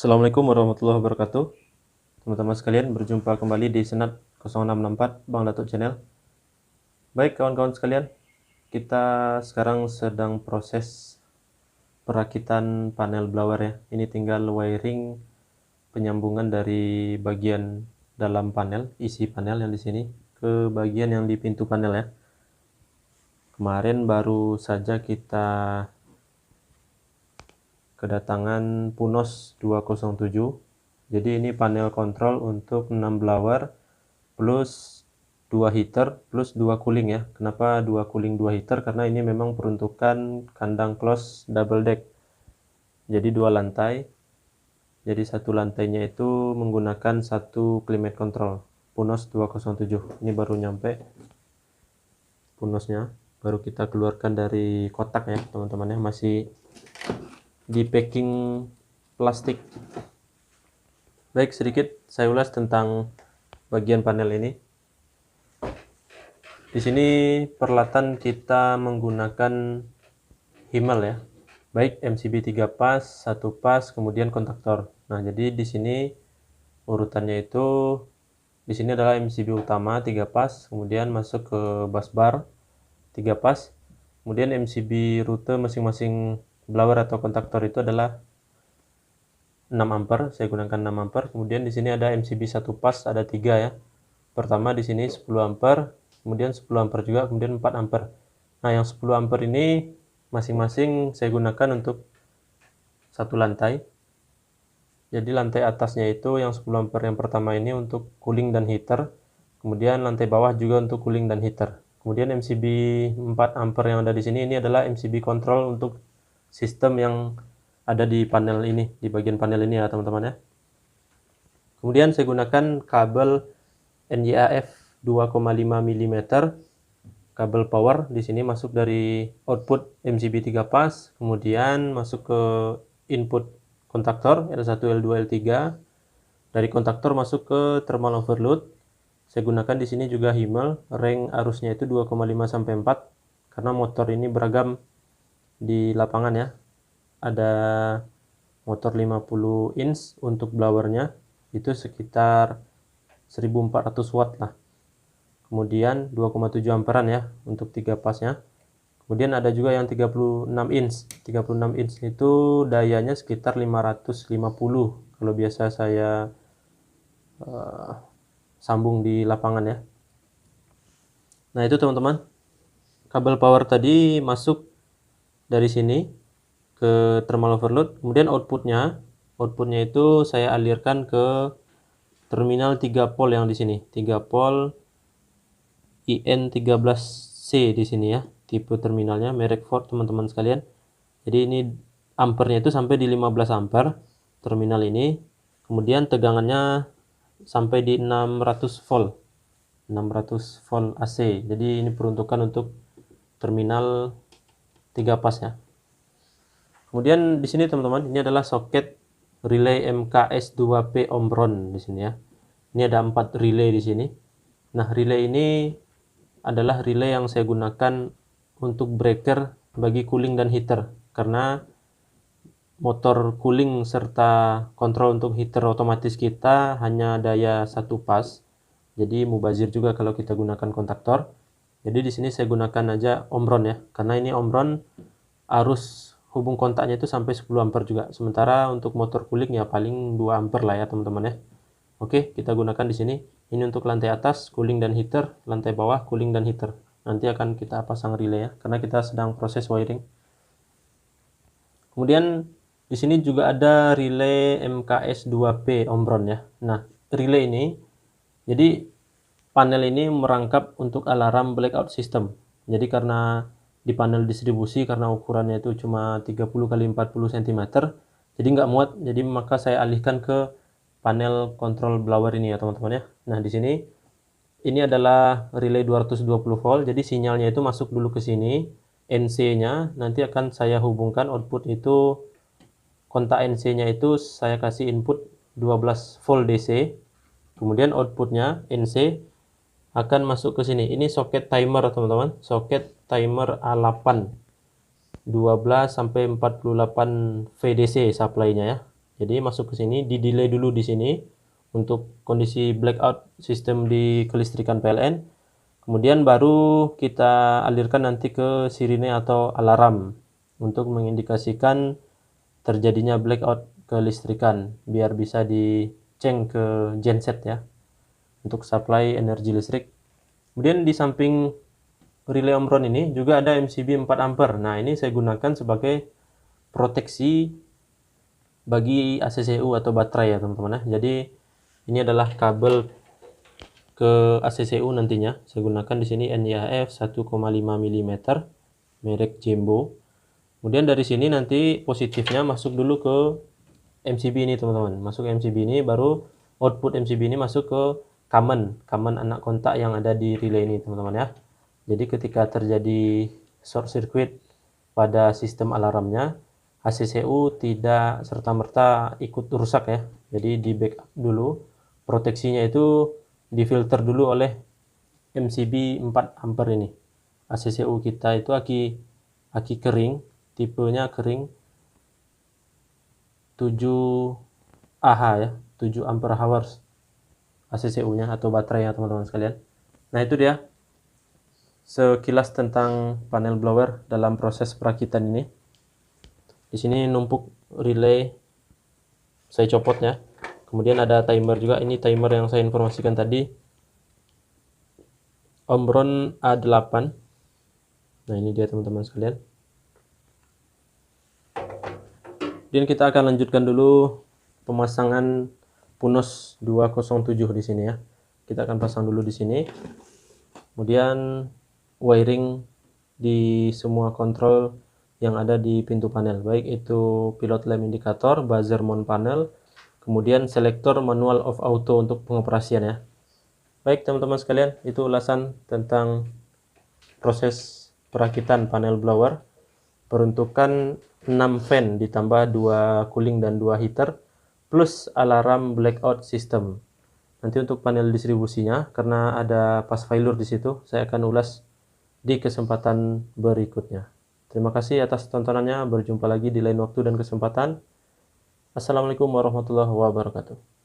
Assalamualaikum warahmatullahi wabarakatuh. Teman-teman sekalian, berjumpa kembali di Senat 0664 Bang Datuk Channel. Baik kawan-kawan sekalian, kita sekarang sedang proses perakitan panel blower ya. Ini tinggal wiring penyambungan dari bagian dalam panel, isi panel yang di sini, ke bagian yang di pintu panel ya. Kemarin baru saja kita kedatangan Punos 207. Jadi ini panel kontrol untuk 6 blower plus 2 heater plus 2 cooling ya. Kenapa 2 cooling 2 heater? Karena ini memang peruntukan kandang close double deck. Jadi 2 lantai. Jadi satu lantainya itu menggunakan satu climate control. Punos 207. Ini baru nyampe Punosnya. Baru kita keluarkan dari kotak ya teman-teman ya. Masih di packing plastik. Baik, sedikit saya ulas tentang bagian panel ini. Di sini peralatan kita menggunakan Himmel ya. Baik MCB 3 pas, 1 pas, kemudian kontaktor. Nah, jadi di sini urutannya itu di sini adalah MCB utama 3 pas, kemudian masuk ke bus bar 3 pas. Kemudian MCB rute masing-masing blower atau kontaktor itu adalah 6 ampere, saya gunakan 6 ampere. Kemudian di sini ada MCB 1 pas, ada 3 ya. Pertama di sini 10 ampere, kemudian 10 ampere juga, kemudian 4 ampere. Nah, yang 10 ampere ini masing-masing saya gunakan untuk satu lantai. Jadi lantai atasnya itu yang 10 ampere yang pertama ini untuk cooling dan heater. Kemudian lantai bawah juga untuk cooling dan heater. Kemudian MCB 4 ampere yang ada di sini ini adalah MCB control untuk sistem yang ada di panel ini, di bagian panel ini ya teman-teman ya. Kemudian saya gunakan kabel NYAF 2,5 mm kabel power. Di sini masuk dari output MCB 3 pas, kemudian masuk ke input kontaktor L1, L2, L3. Dari kontaktor masuk ke thermal overload. Saya gunakan di sini juga Himmel, range arusnya itu 2,5 sampai 4 karena motor ini beragam di lapangan ya. Ada motor 50 inch untuk blowernya itu sekitar 1400 watt lah. Kemudian 2,7 amperan ya untuk 3 pasnya. Kemudian ada juga yang 36 inch. 36 inch itu dayanya sekitar 550 kalau biasa saya sambung di lapangan ya. Nah, itu teman-teman. Kabel power tadi masuk dari sini ke thermal overload, kemudian outputnya itu saya alirkan ke terminal 3 pol yang di sini, 3 pol IN13C di sini ya, tipe terminalnya merek Ford teman-teman sekalian. Jadi ini ampernya itu sampai di 15 ampere terminal ini, kemudian tegangannya sampai di 600 volt 600 volt AC. Jadi ini peruntukan untuk terminal 3 pas ya. Kemudian di sini teman-teman, ini adalah soket relay MKS2P Omron di sini ya. Ini ada 4 relay di sini. Nah, relay ini adalah relay yang saya gunakan untuk breaker bagi cooling dan heater karena motor cooling serta kontrol untuk heater otomatis kita hanya daya 1 pas. Jadi mubazir juga kalau kita gunakan kontaktor. Jadi di sini saya gunakan aja Omron ya, karena ini Omron arus hubung kontaknya itu sampai 10 ampere juga. Sementara untuk motor cooling ya paling 2 ampere lah ya teman-teman ya. Oke, kita gunakan di sini. Ini untuk lantai atas cooling dan heater, lantai bawah cooling dan heater. Nanti akan kita pasang relay ya, karena kita sedang proses wiring. Kemudian di sini juga ada relay MKS2P Omron ya. Nah, relay ini jadi panel ini merangkap untuk alarm blackout system. Jadi karena di panel distribusi karena ukurannya itu cuma 30 kali 40 cm, jadi nggak muat. Jadi maka saya alihkan ke panel kontrol blower ini ya teman-teman ya. Nah, di sini ini adalah relay 220 volt. Jadi sinyalnya itu masuk dulu ke sini. NC-nya nanti akan saya hubungkan output itu, kontak NC-nya itu saya kasih input 12 volt DC. Kemudian outputnya NC akan masuk ke sini. Ini soket timer teman-teman, soket timer A8 12 sampai 48 VDC supply-nya ya. Jadi masuk ke sini, di delay dulu di sini untuk kondisi blackout sistem di kelistrikan PLN. Kemudian baru kita alirkan nanti ke sirine atau alarm untuk mengindikasikan terjadinya blackout kelistrikan biar bisa diceng ke genset ya untuk supply energi listrik. Kemudian di samping relay Omron ini juga ada MCB 4 ampere. Nah, ini saya gunakan sebagai proteksi bagi ACCU atau baterai ya teman-teman ya. Jadi ini adalah kabel ke ACCU nantinya. Saya gunakan di sini NIHF 1,5 mm merek Jembo. Kemudian dari sini nanti positifnya masuk dulu ke MCB ini teman-teman. Masuk MCB ini baru output MCB ini masuk ke common anak kontak yang ada di relay ini teman-teman ya. Jadi ketika terjadi short circuit pada sistem alarmnya, ACCU tidak serta-merta ikut rusak ya. Jadi di backup dulu, proteksinya itu difilter dulu oleh MCB 4 ampere ini. ACCU kita itu aki kering, tipenya kering 7 AH ya, 7 ampere hours ACCU-nya atau baterainya teman-teman sekalian. Nah, itu dia sekilas tentang panel blower dalam proses perakitan ini. Di sini numpuk relay saya copot ya. Kemudian ada timer juga. Ini timer yang saya informasikan tadi. Omron A8. Nah, ini dia teman-teman sekalian. Dan kita akan lanjutkan dulu pemasangan Punos 207 di sini ya. Kita akan pasang dulu di sini. Kemudian wiring di semua kontrol yang ada di pintu panel, baik itu pilot lamp indikator, buzzer mount panel, kemudian selektor manual off auto untuk pengoperasian ya. Baik teman-teman sekalian, itu ulasan tentang proses perakitan panel blower, peruntukan 6 fan ditambah 2 cooling dan 2 heater plus alarm blackout system. Nanti untuk panel distribusinya, karena ada pas failure di situ, saya akan ulas di kesempatan berikutnya. Terima kasih atas tontonannya. Berjumpa lagi di lain waktu dan kesempatan. Assalamualaikum warahmatullahi wabarakatuh.